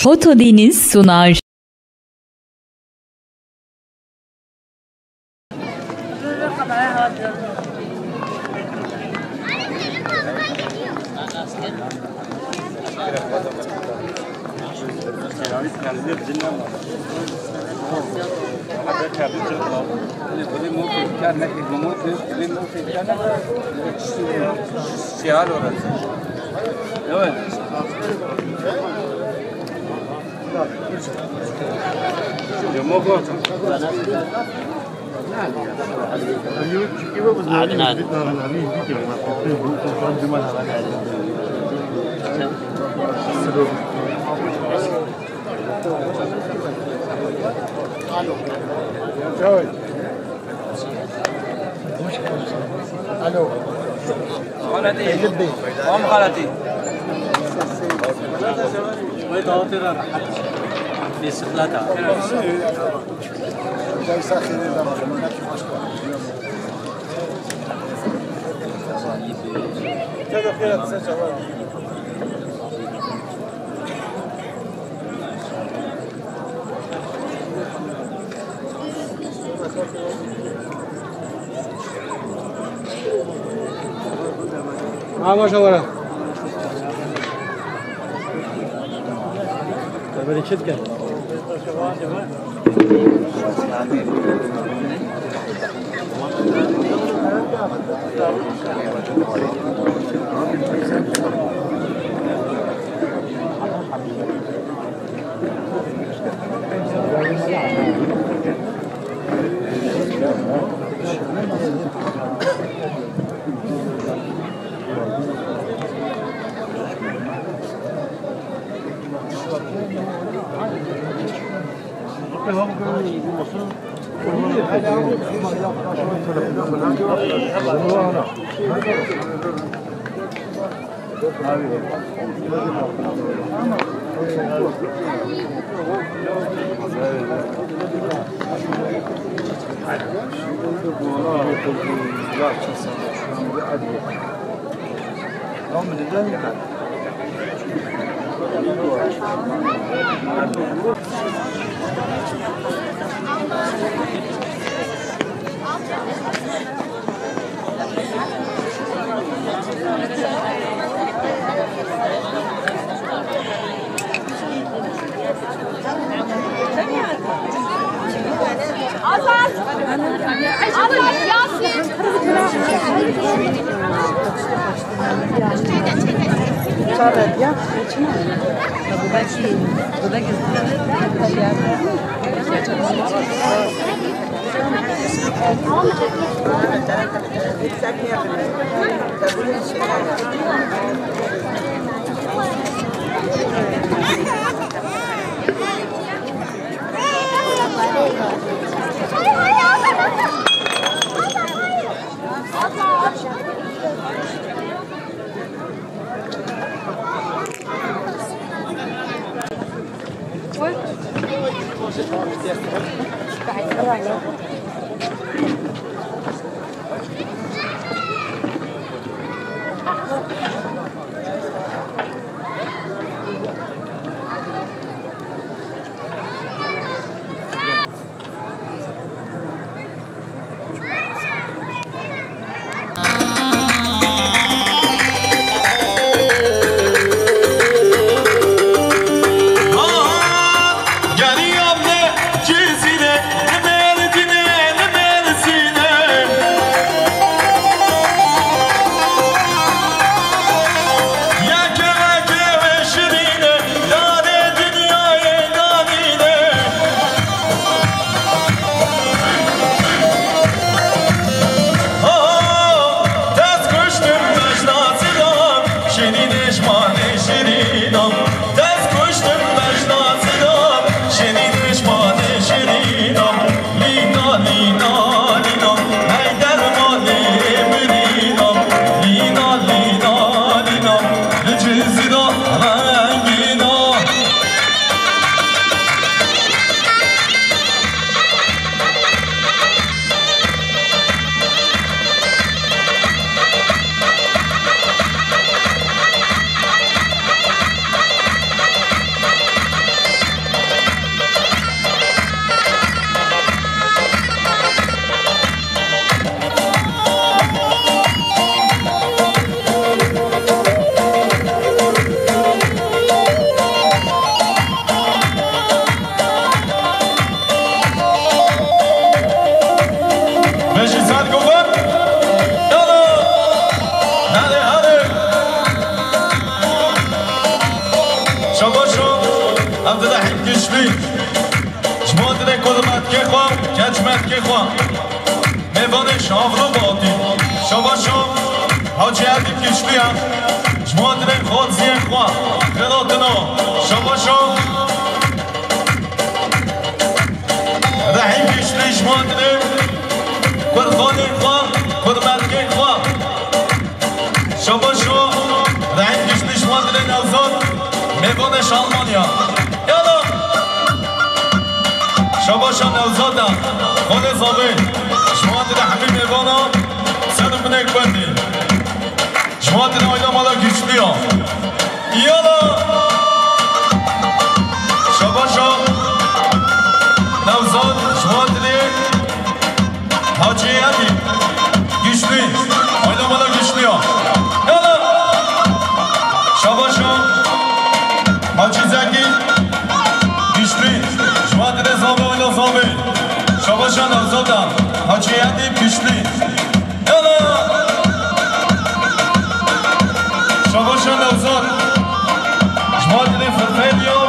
Fotodeniz sunar. الو غلطي هم غلطي في سفلاتها جاي ساخن ما شاء الله تبي تشد كم عبدالرحیم کشمی شما دره کلمت که خواه کچمت که خواه میوان شاورو بادی شباشو حاجی عدیب کشمی هم شما دره خودزی خواه خیلاتنا شباشو رحیم کشمی شما دره کرخانه خواه کلمت که خواه شباشو رحیم کشمی شما دره نوزاد میوانش آلمانیا یالا شباشا نوزادم خانه زابه شما دیده همین میوانا سنو بنک بندی شما دیده آینا مالا گشتی ها یالا شباشا نوزاد شما دیده حاجی عدی گشتی آینا مالا گشتی ها یالا شباشا حاجی زنگی گشتی شما دیده زابه آینا زابه شباشا نوزادم حاجی عدی پیشلی یالا شباشا نوزاد شما دیده فرفیلیا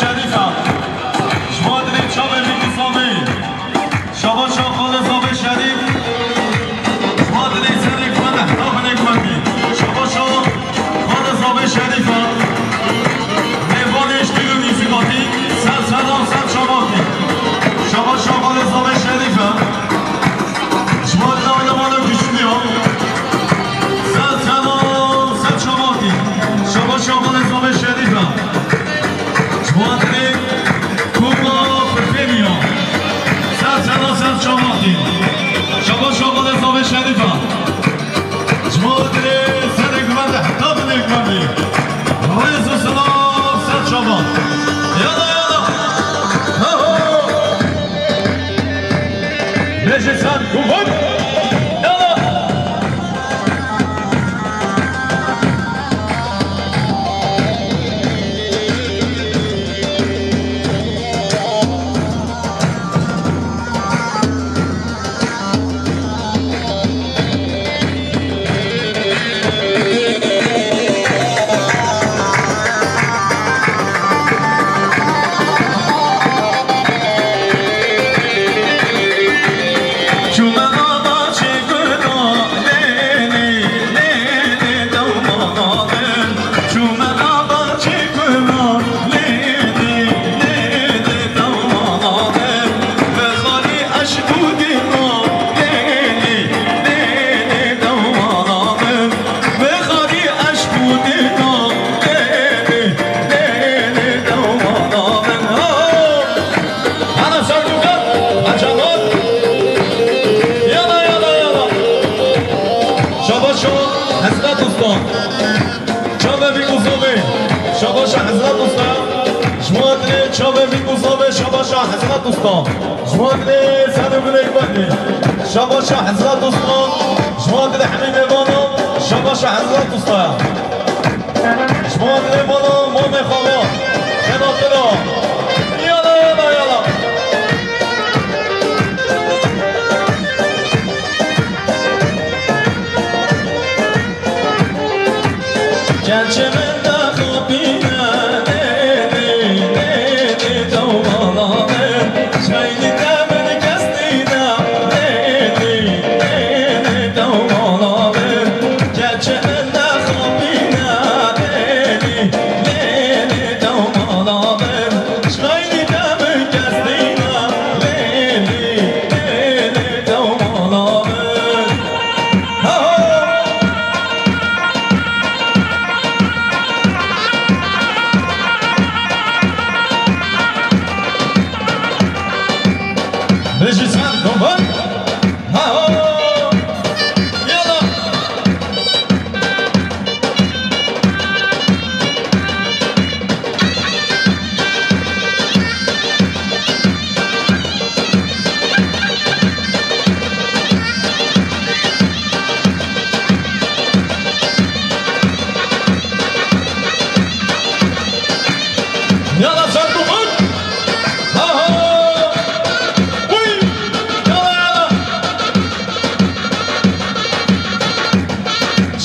شریفم دوستان جوادری چاوه میگوزاوه شباشا حضرت دوستان جوادری سر بلیک بندی شباشا حضرت دوستان جوادری همین میوانو شباشا حضرت دوستان جوادری بانو ما میخواه کناترا یالا یالا یالا گرچه من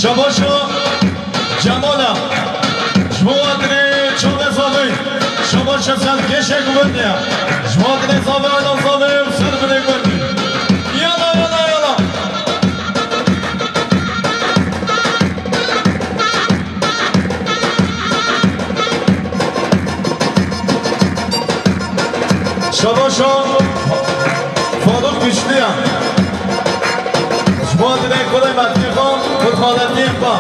شباشا جمالا جوادری چوبه زاوی شباشا سن کشه گوندیا جوادری زاوی آدم زاوی سر بده گوندی یالا یالا یالا شباشا فاروق güçlüya جوادری کدای مدنی خان خالدی با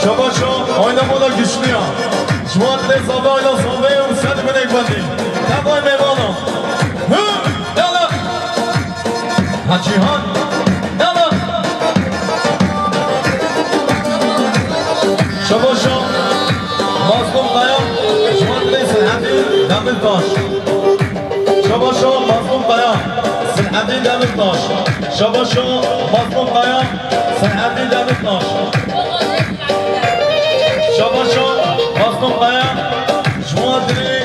شباشو آینمولا güçlüya جوادری زاوی آدم زاوی سر بده گوندی تبای میوانو یالا حجیهان یالا شباشو مازلوم قیام جوادری سلحدی دمل باش شباشو مظلوم قیام سلحدی دمل باش شباشو مظلوم قیام سلحدی دمل باش شباشو مظلوم قیام جوادری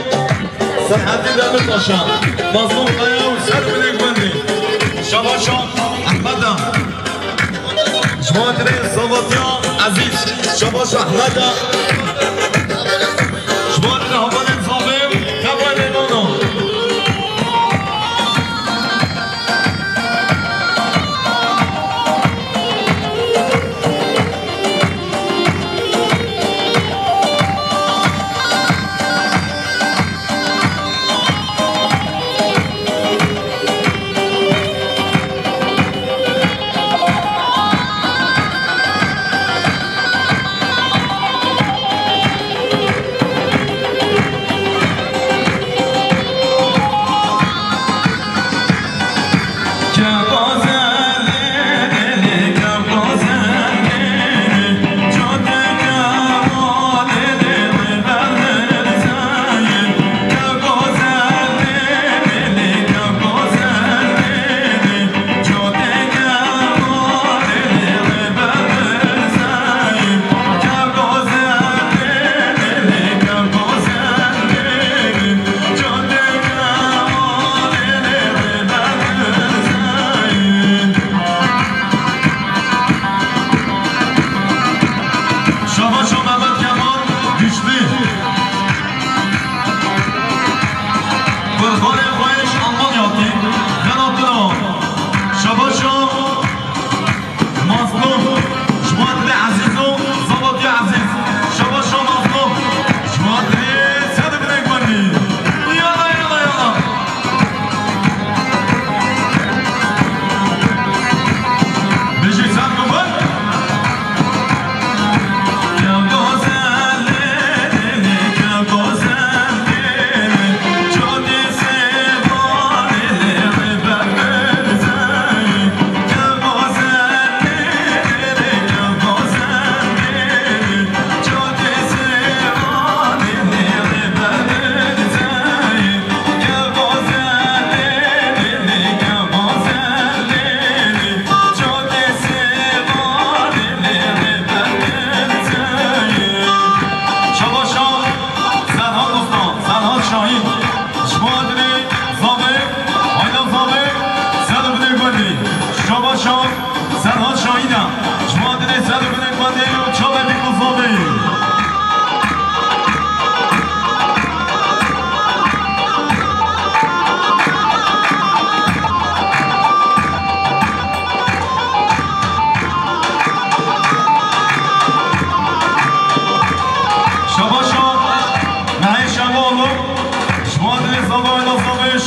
سلحدی دمل باشم مظلوم قیام سر بلیک بندی شباشو احمدم جوادری صوتیا عزیز شباشو احمدم جوادری حوال انصافیم تبای میمانم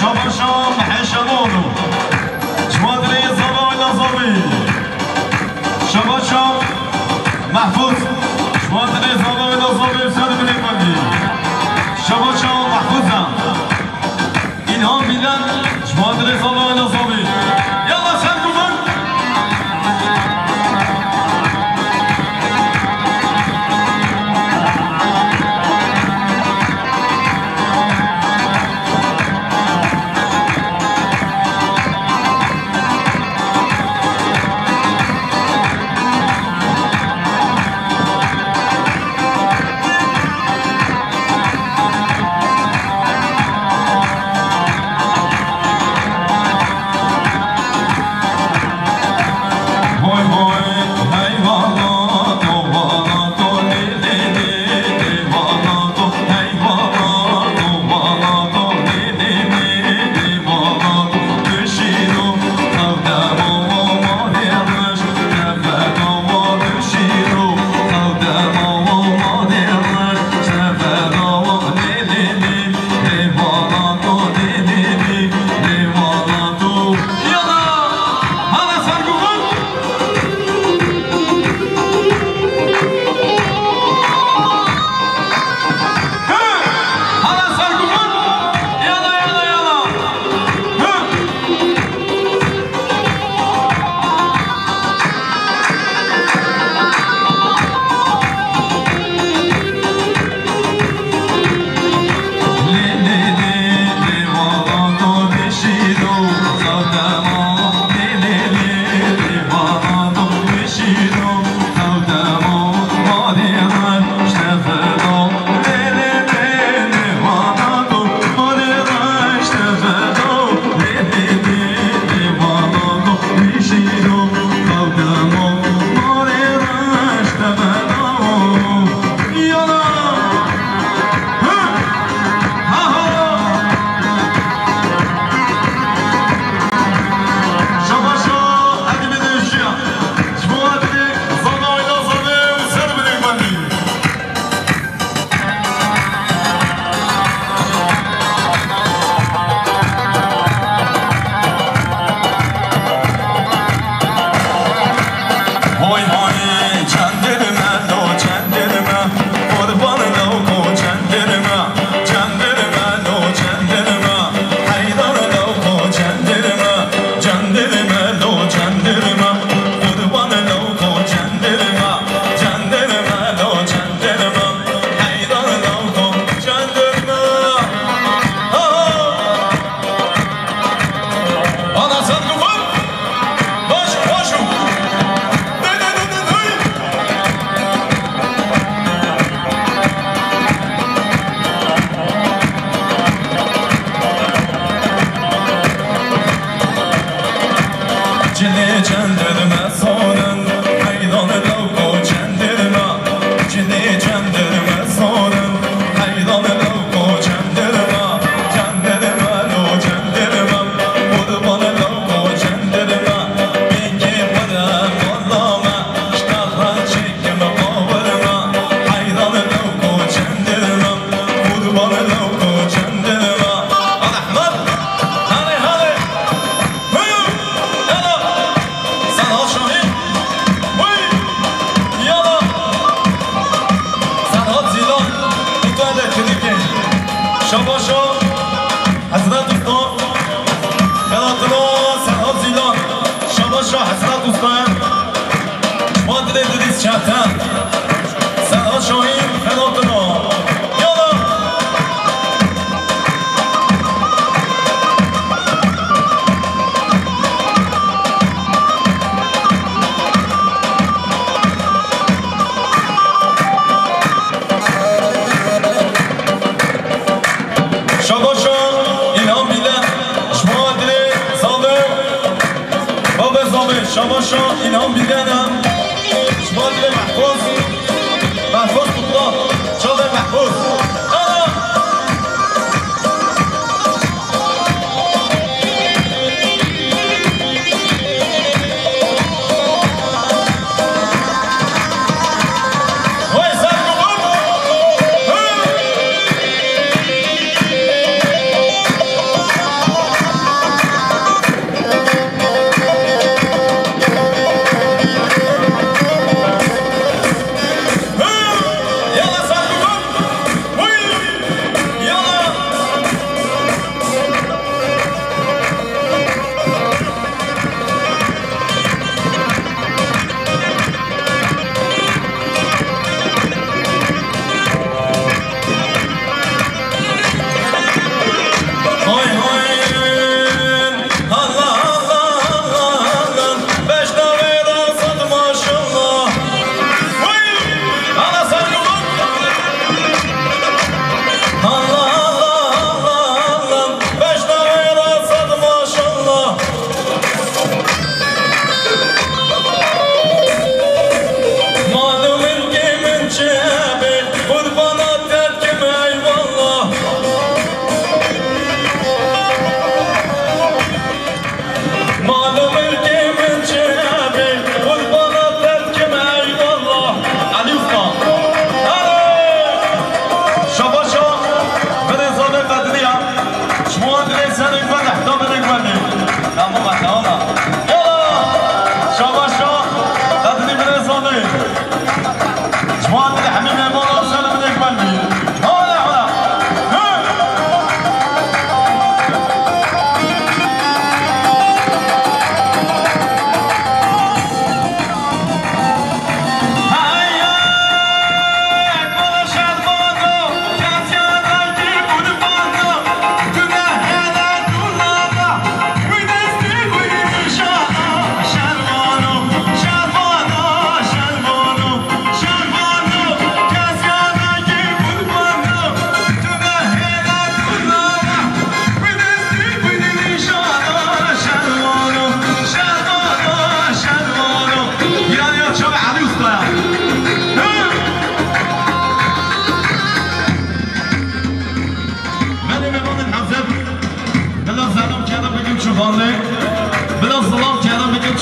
شاباشام حشمونو جوادری زبای نظامی شاباشام محفوظ جوادری زبای نظامی سر بلیمانی شاباشام محفوظم اینها میلن جوادری زبای نظامی یالا سر کن شما اینا میدنم شما دل محفوظ محفوظ بودم شما محفوظ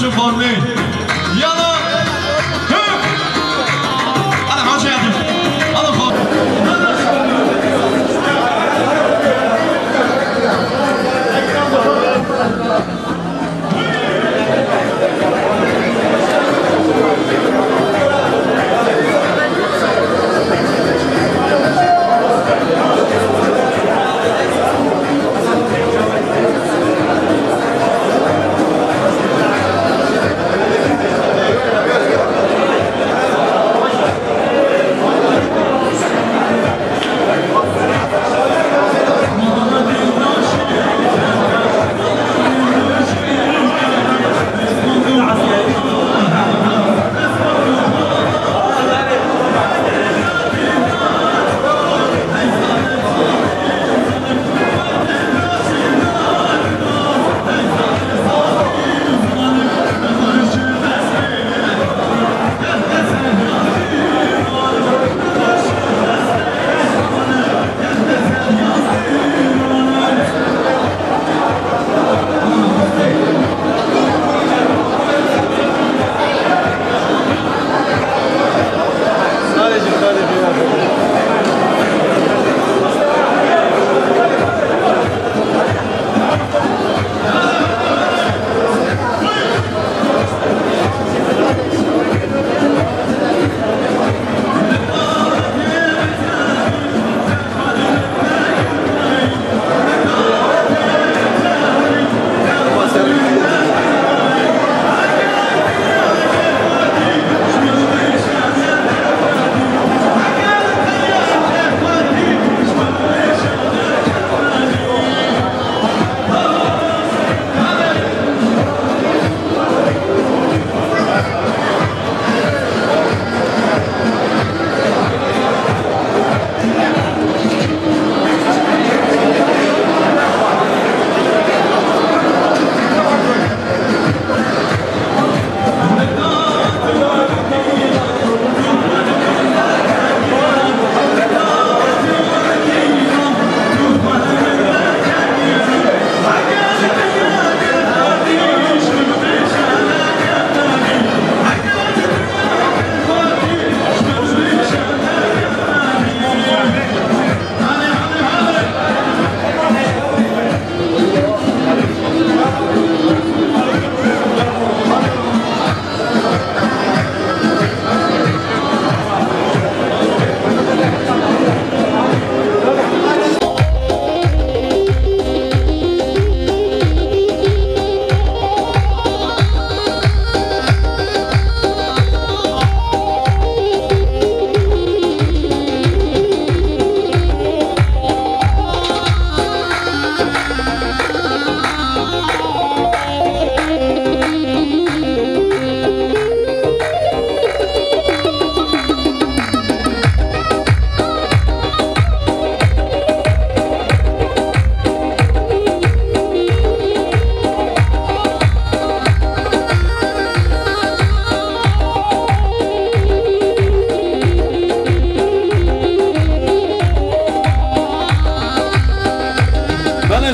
چه فارمی یالا انا حاجی عدیم انا فارمی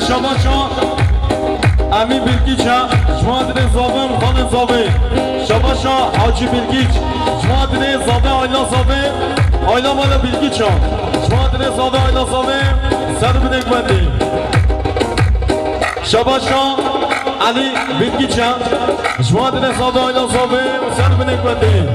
شما امی بلگیچا شما دنه زابم خان زابه شما شا حاجی بلگیچ شما دنه زابه آیلا زابه آیلا مالا بلگیچا شما دنه زابه آیلا زابه سر بنک بندی شما شا علی بلگیچا شما دنه زابه آیلا زابه سر بنک بندی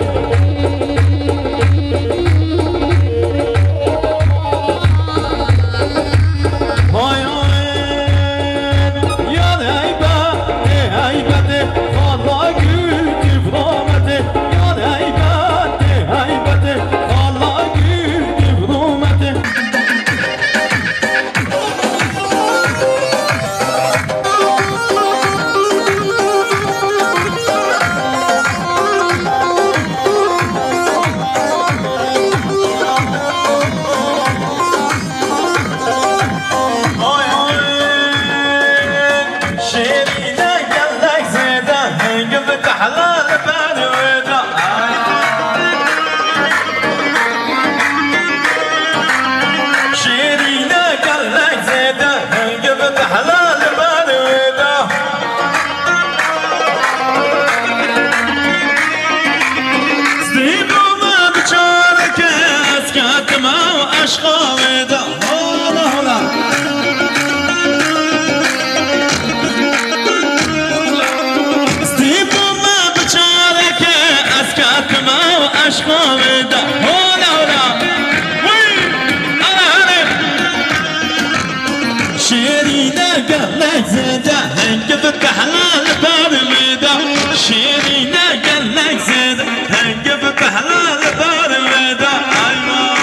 شيرينه قالك زيده هنك فتح لها الباب الوداع شيرينه قالك زيده هنك فتح لها الباب الوداع ايوه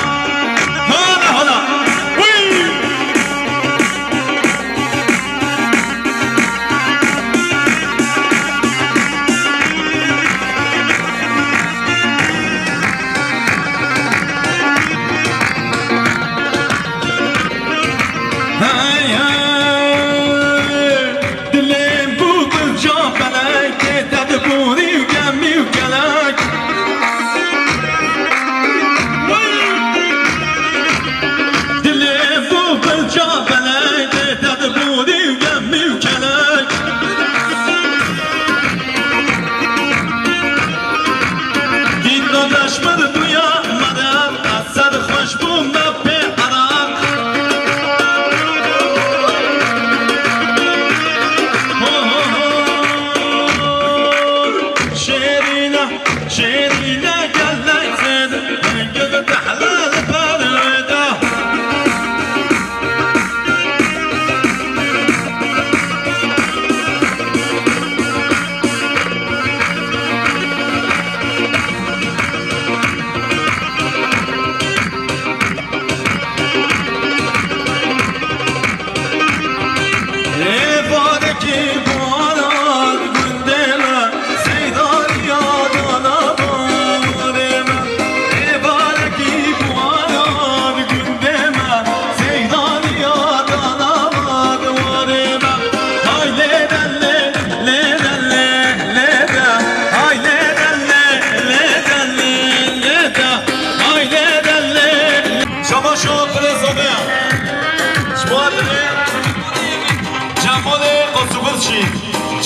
هلا هلا وي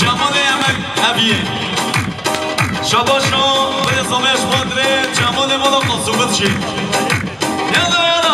جمال عمل أبيه شباشو برزامش مادره جمال مالا قصوبت شي يلا يلا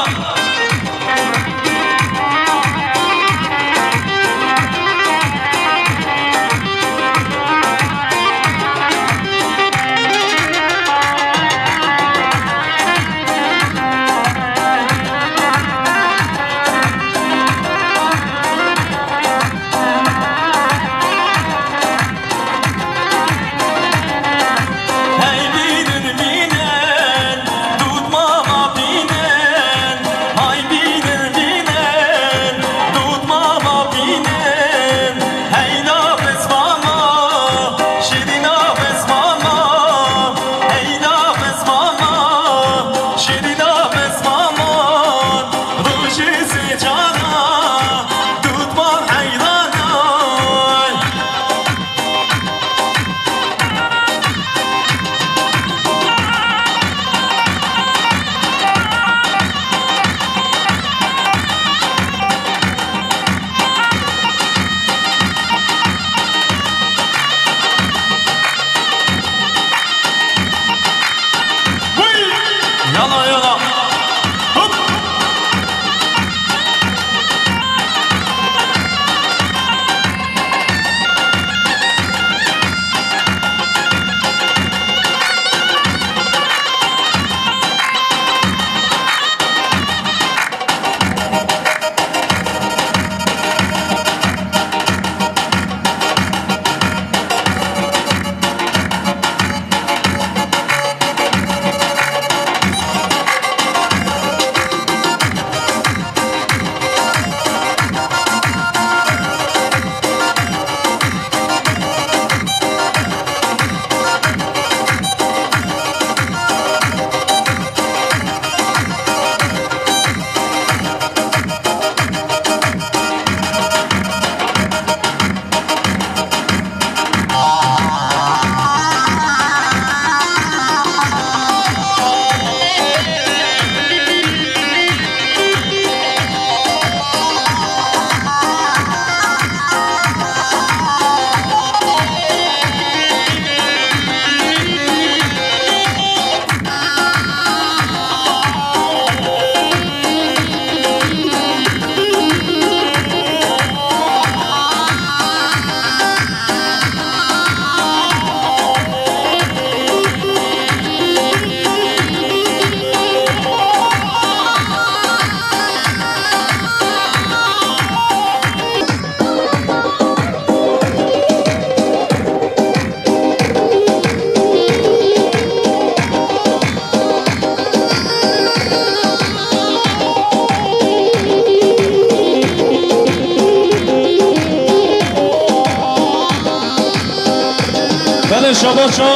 شباشا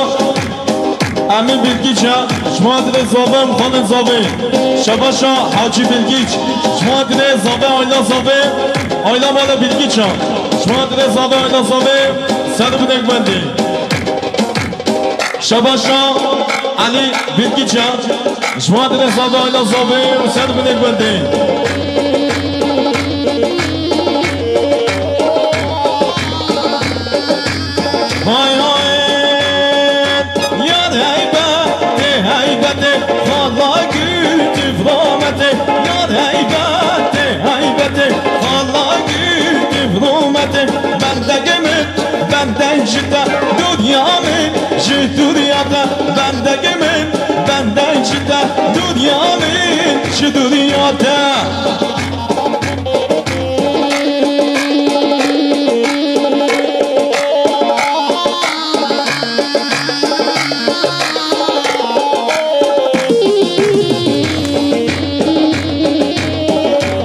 امی بلگیچا شما دل زابه مخان زابه شباشا حاجی بلگیچ شما دل زابه آیلا زابه آیلا مالا بلگیچا شما دل زابه آیلا زابه سر بودنگ بنده شباشا علی بلگیچا شما دل زابه آیلا زابه سر بودنگ بنده های های یاد هیبته خالا گوتی فرامته یاد هیبته خالا گوتی فرامته benden çıta dünyamın dünyada benden çıta dünyamın dünyada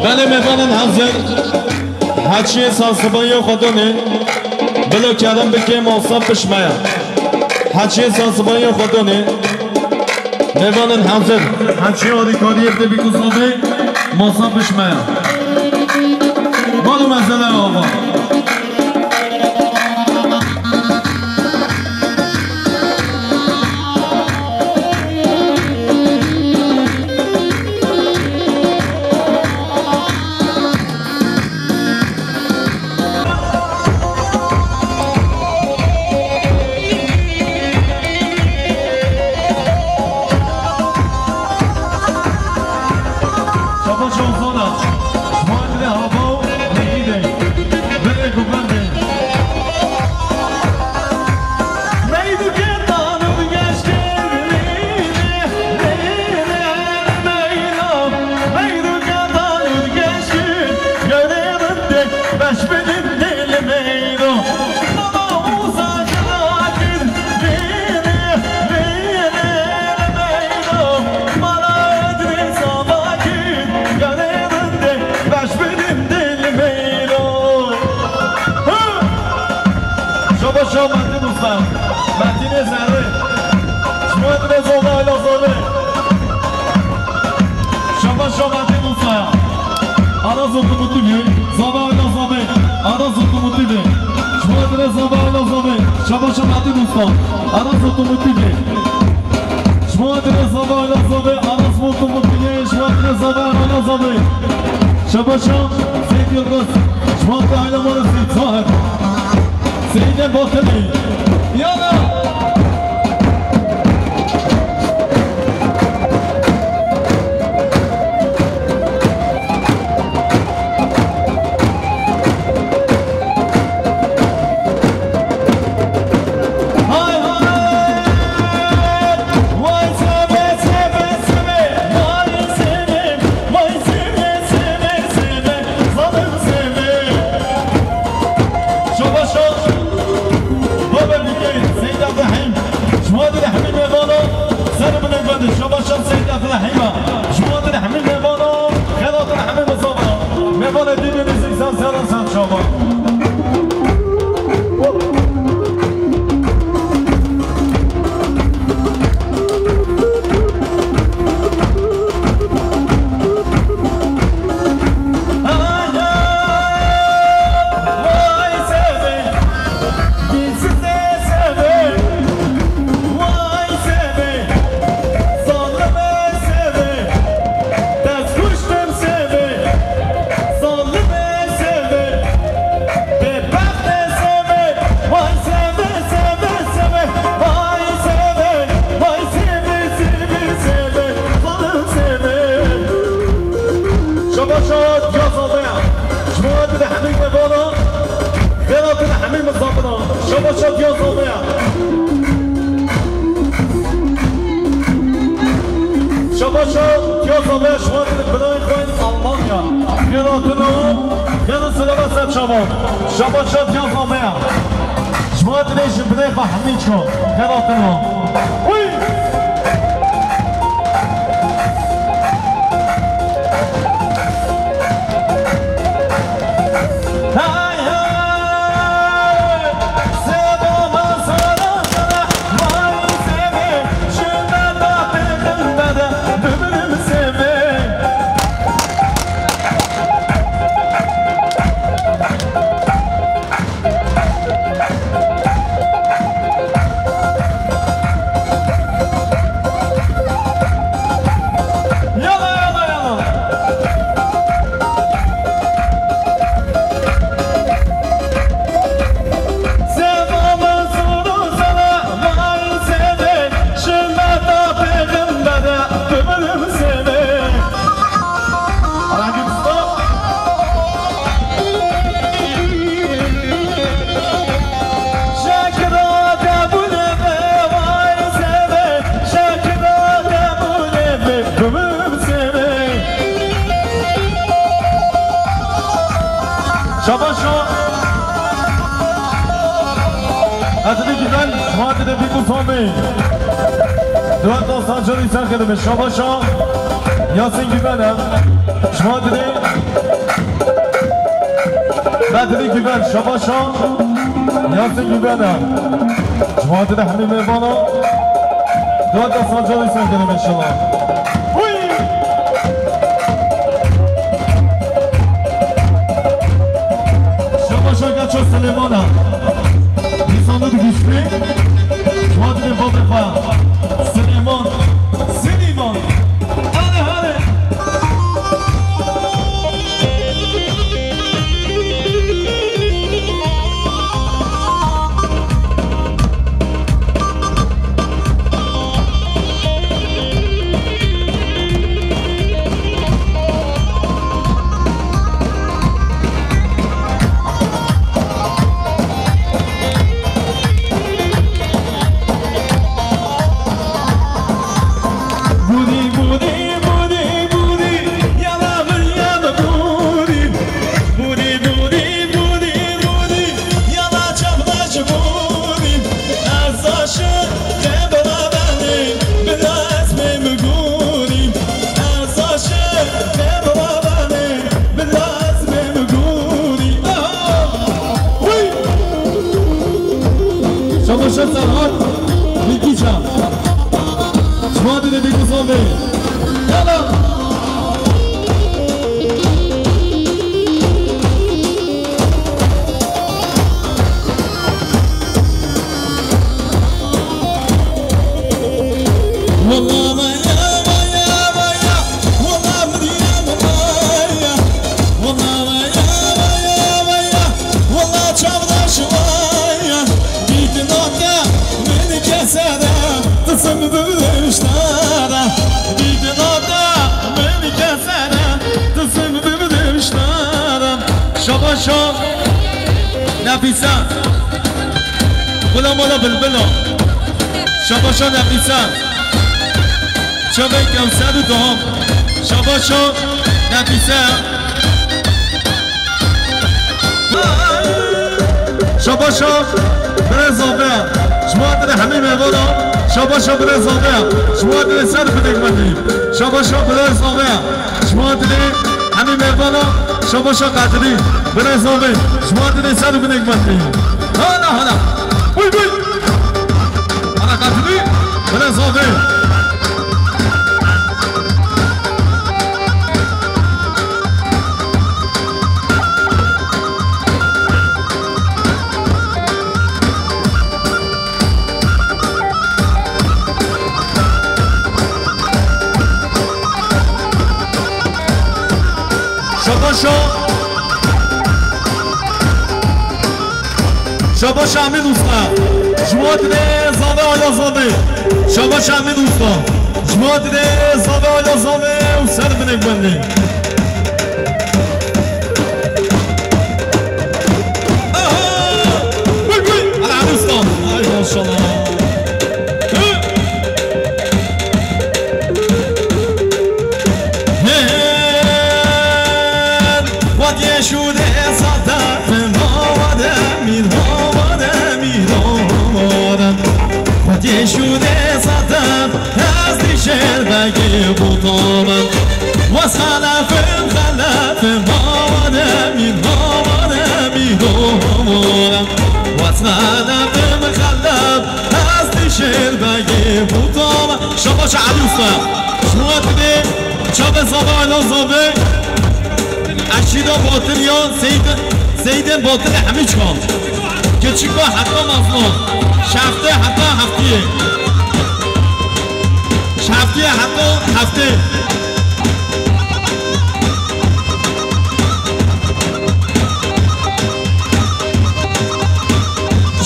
benim efendim hazır Haçiye sansıbayı kodunu بلو کردم بکه موصف بشمایا حچی سانسبایی خودونه میوانن حمزر حچی آریکاری ابده بیکوزنامه موصف بشمایا مالو مزله آقا شباشا سيد يرقص شمال تعالى مرة سيد صاحب سيد البطلي يلا شباشات يا صبيح جماعة ليش بدي بحميكم خلاص وي هاي هاي سبا ما صار شاباشو هدنی گیدن شما دیده بیگو سامی دوان دوستان جانی سر کدمه شاباشو یاسین گیدنم شما دیده بدنی گیدن شاباشو یاسین گیدنم شما دیده همین میوانو دوان دوستان جانی سر کدمه شما شو سلیمانا نیسانو دو گوشمی مادر بابر خواه سلیمان سلیمان هله هله شما سرحال بیگیچا شما دیده بیگوزان بی یالا شاباشو نفیسه بلا مولا بلبلا شاباشو نفیسه شابه کمسد و دوام شاباشو نفیسه شاباشو برزابه شما در همین میوانا شاباشو برزابه شما در سر بدگمندی شاباشو برزابه شما در همین میوانا شاباشو قدری برزابه شما در سر بدگمندی هانا هانا بوی بوی هانا قدری برزابه شاباش همه دوستان شما دیده زاوه آیا زاوه شاباش همه دوستان شما دیده زاوه آیا زاوه و سر بنگ بنده بوی بوی علی دوستان ای ماشالله وادی شده صدف وادی شده صدف از دیشل بگی بودامن و خلفم مامانم این مامانم و خلفم از دیشل بگی بودامن شما چه عروسم شما دیده چاپ زبان و زبه اشیدا باطل یا زیدن باطل همه چکان که چیکا حتی مفهوم شفته حتی هفتیه شفتیه حتی هفته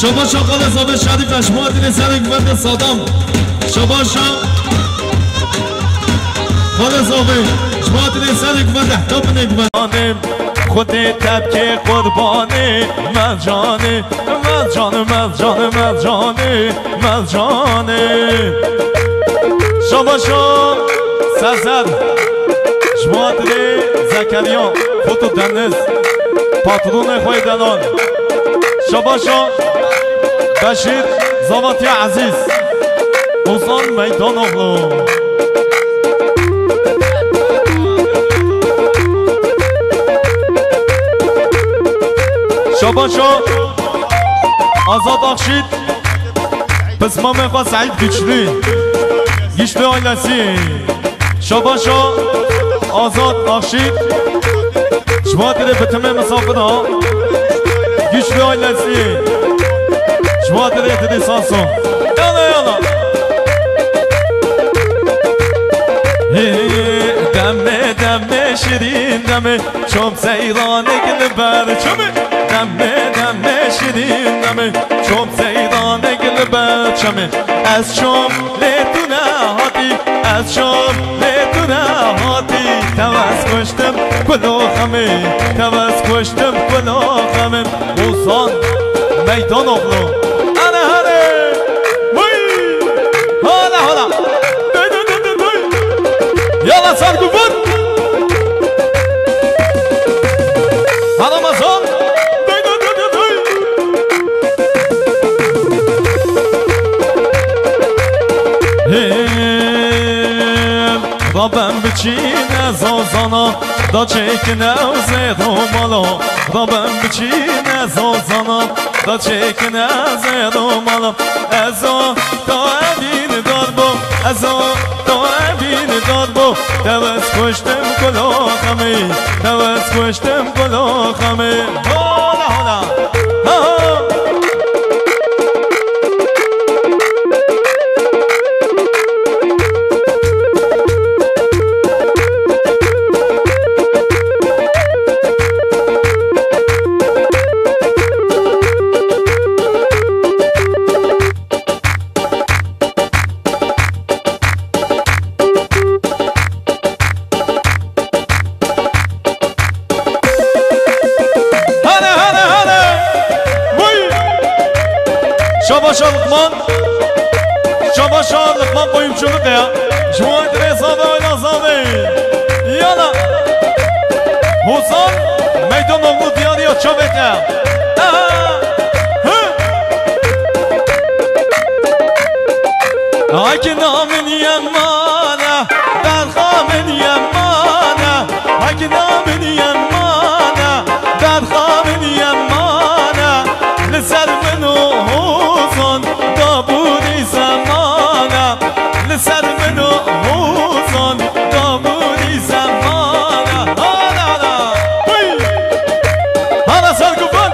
شما شاقال حساب شریف اشما دین سرک بند سادام شما خال حسابه شما دین سرک بند احتاب نگبند خود تبکه قربانه ملجانه ملجانه ملجانه ملجانه ملجانه شما سرزد جمادری زکریا فوتو دنیز پاترون خوی دلال شباشا بشیر زواتی عزیز حسان میدان اغلو شباشا آزاد آخشید پس ما میخوا سعید گیشلی آیلسی شباشا آزاد آخشید شما دیده به تمه مسافر ها گیشلی آیلسی شما دیده دیده ساسو یالا یالا دمه دمه شیرین دمه چوب سیرانه گل برچمه دمه دمه شیرین دمه چوب سیرانه گل برچمه از چوب لیتونه هاتی از چوب لیتونه هاتی توز کشتم کلاخمه توز کشتم کلاخمه اوزان میدان اغلو هره هره وی حالا حالا یالا سرگو بود حرامزان رابم بچینه زازانا دا چکنه و زیدو مالا رابم بچینه زازانا دا چکنه زیدو مالا ازا تا امین دار با ازا تا امین دار با دوز کشتم کلاخمه دوز کشتم کلاخمه حالا حالا شاباشا لقمان شاباشا لقمان قویم چونق یا جوان رسابه و نازابه یالا حسان میدان اغلو دیاری یا چابه یا اگه نامن یمانه در خامن یمانه اگه نامن یمانه در خامن یمانه لسر منو حوزان دابونی زمانه لسر منو حوزان دابونی زمانه هالا هالا هالا سرگو بند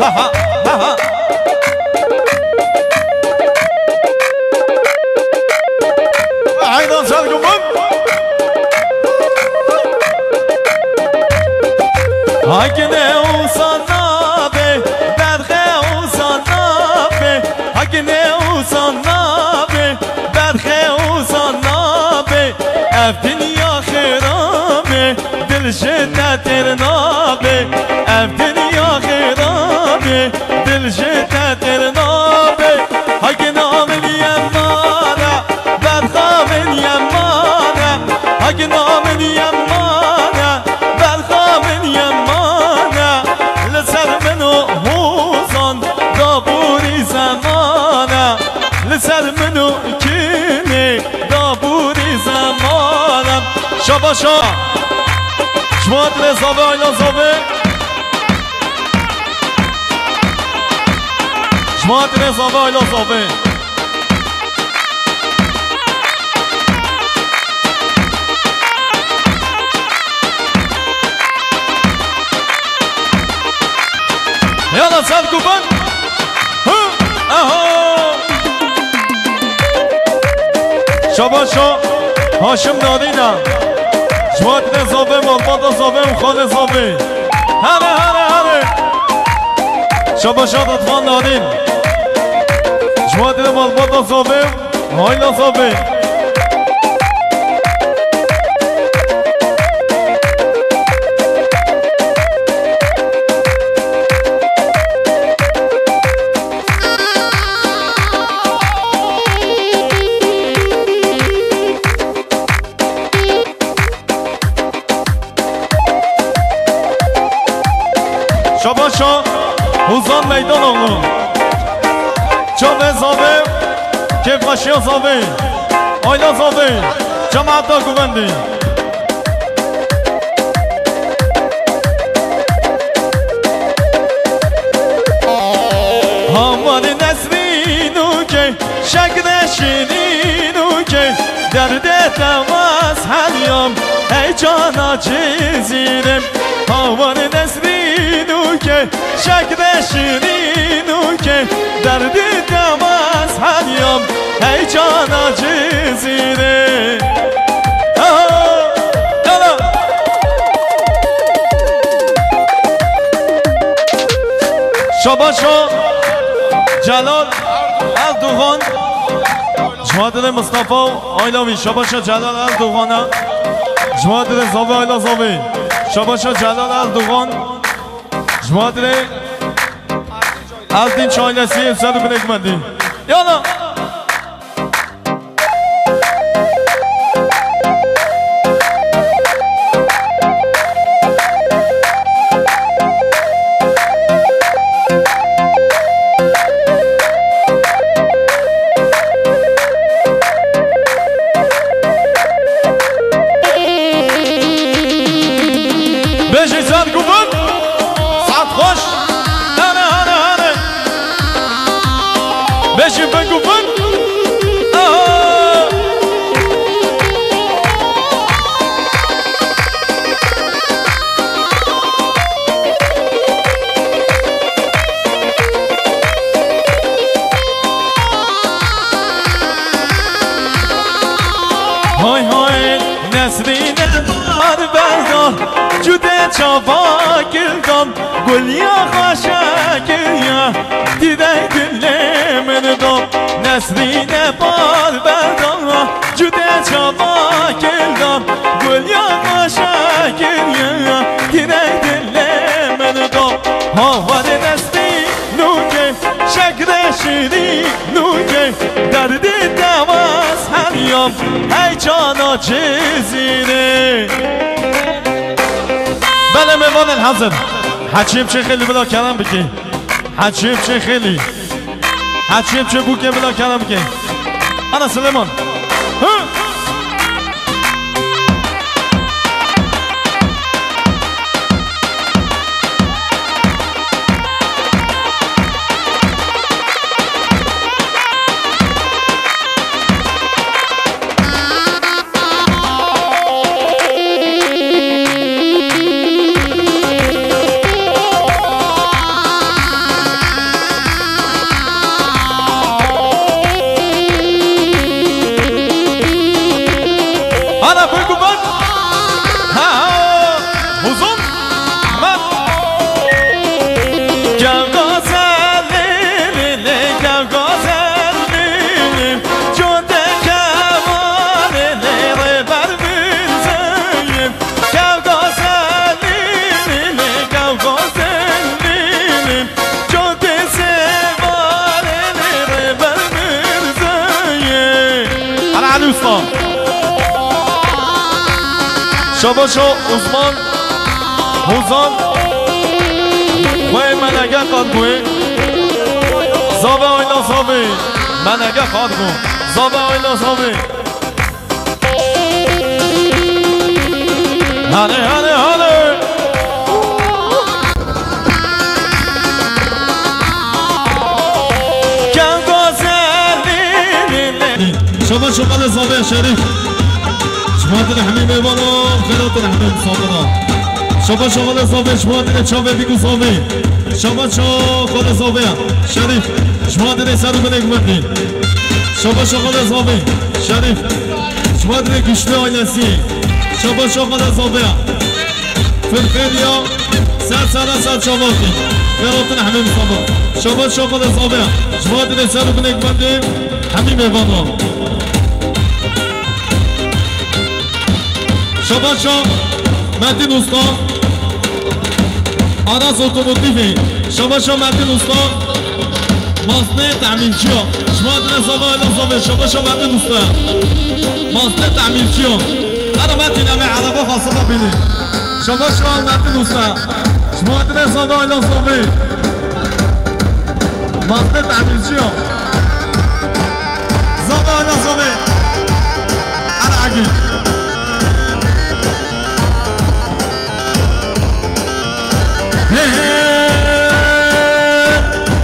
ها ها ها ها عیدان سرگو بند اگه نه اوسان نابه برخه اوسان نابه اگه نه اوسان نابه برخه اوسان نابه اف دنیا خرابه دل شدت نابه اف دنیا خرابه دل شدت نابه اگه نامن یمانه برخامن یمانه اگه نامن یمانه برخامن یمانه لسر منو حوزان دابوری زمانه لسر منو کنه دابوری زمانه شباشا شماد رزابه آیلا زابه شماد رزابه آیلا زابه یالا سب کوبن شباشا هاشم نادینم جواد نزابه مالبادا زابه خال زابه هره هره هره شباشا دادخان نادین جواد مالبادا زابه هایلا زابه شاباشا حوزان میدان آقا جامعه زابه کیف ماشیا زابه آیلا زابه جماعت دا گوندی هموار نسرینو که شکر شیرینو که درد تماس حلیم ای جانا چیزیرم هموار نسرینو که شکر شیرینو که درد تماس حلیم ای جانا چیزیرم شاباشا جلال اردوغان جوادر مصطفى آیلاوی شاباشا جلال اردوغانه جوادر زاوی آیلا زاوی شاباشا جلال اردوغان جوادر الدین چایلسی سر بنک مندی یالا های های نسرین بار بردار جوده چاوا گلدام گلیا خاشکیا دیده دل من دام نسرین بار بردار جوده چاوا گلدام گلیا خاشکیا دیده دل من دام هاوار نسرین نوکه شکر شیری نوکه درد دواز همیام ای جانا چیزینه بله میوان الحضر حچیم چه خیلی بلا کلم بکی حچیم چه خیلی حچیم چه بوکه بلا کلم بکی انا سلیمان شاباشو عثمان حوزان خواه من اگه قاد گوه زابه آیلا زابه من اگه قاد گوه زابه آیلا زابه هانه هانه هانه شاباشو قد زابه شریف شماعت رحمی میوانو خیرات رحمی مسابقه شما شغل زابه شماعت چاوه بیگو زابه شما شغل زابه شریف شماعت سر بنگ مردی شما شغل زابه شریف شماعت گشته آیلسی شما شغل زابه فرخیلیا سر شماعتی خیرات رحمی مسابقه شما شغل زابه شماعت سر بنگ مردی همی میوانو شباشا مدین استان آراز اتوموتیفی شباشا مدین استان ماسنه تعمیرچی ها شما دونه زابه شباشا مدین استان ماسنه تعمیرچی ها انا مدین همه عربا خاصه بینید شباشا مدین استان شمادر صدای نصابی مقدر تعمیزی ها صدای نصابی العقیل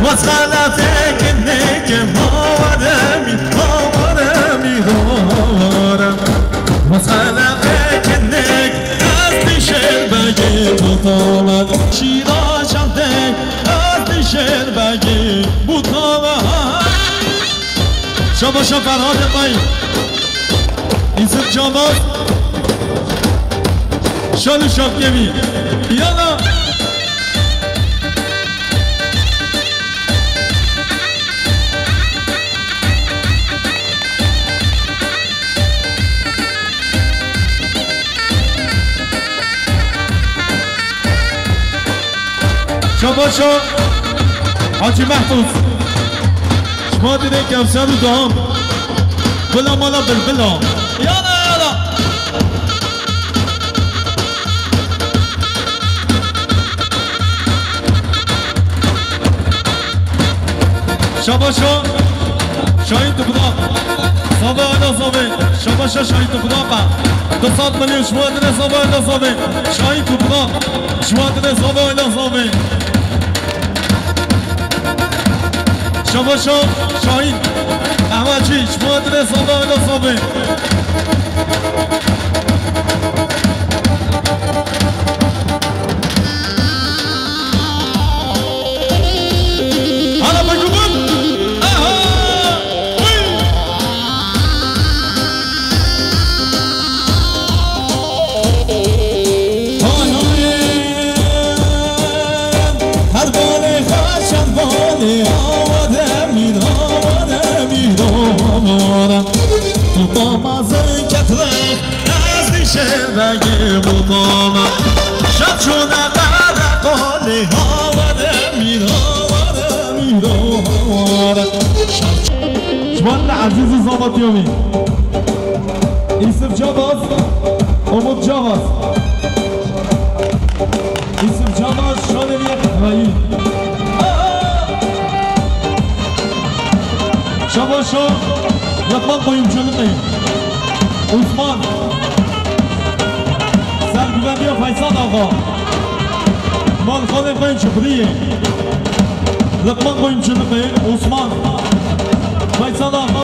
وصلتك انك مورمي دورم وصلتك انك از شربگی بطامد شیراشم تک از شربگی بطامد شما فرهاد پایی ایسف جاماز شالو شاکیمی یالا شباشا حاجی محفوظ شما دیده کفسر رو دام بلا مالا بلبلا یالا یالا شباشا شاهین تو خدا صابه آنا صابه شباشا شاهین تو خدا با 200 میلیون شما دیده صابه آنا صابه شاهین تو خدا شما دیده صابه آنا صابه شباشا شاهین احمد چی شما دیده صابه آنا صابه حالا بگو بود تو با مزه کتره از دیشه بگی بودانا شد شده قرقالی هاوره میرواره جوان عزیز زاماتیومی ایسف جاواز امود جاواز ایسف جاواز شانه میاد رایی شباشو یطمان قویم جلوه عثمان سرگوبندی فیصل آقا مالخانه قویم شبریه لطمان قویم جلوه عثمان فیصل آقا